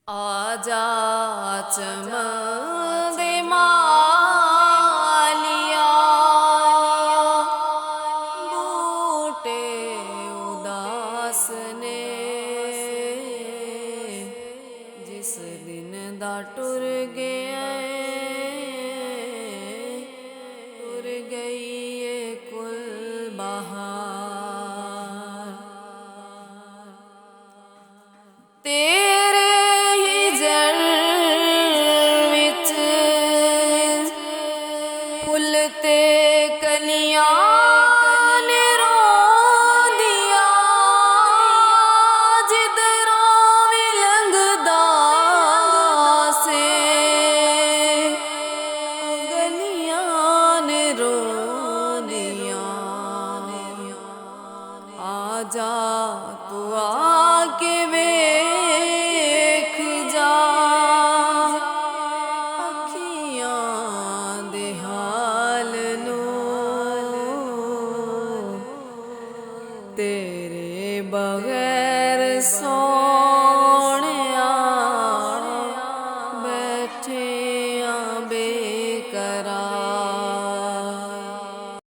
आजा चमदे मालिया बूटे उदास ने जिस दिन दा टुर गया टुर गई है कुल बहार तेरे ते कलियां ने रो दिया जिधरों भी लंघदा से गलियां ने रो दिया। आजा तू आके वेख जा तेरे बगैर सोनिया बैठे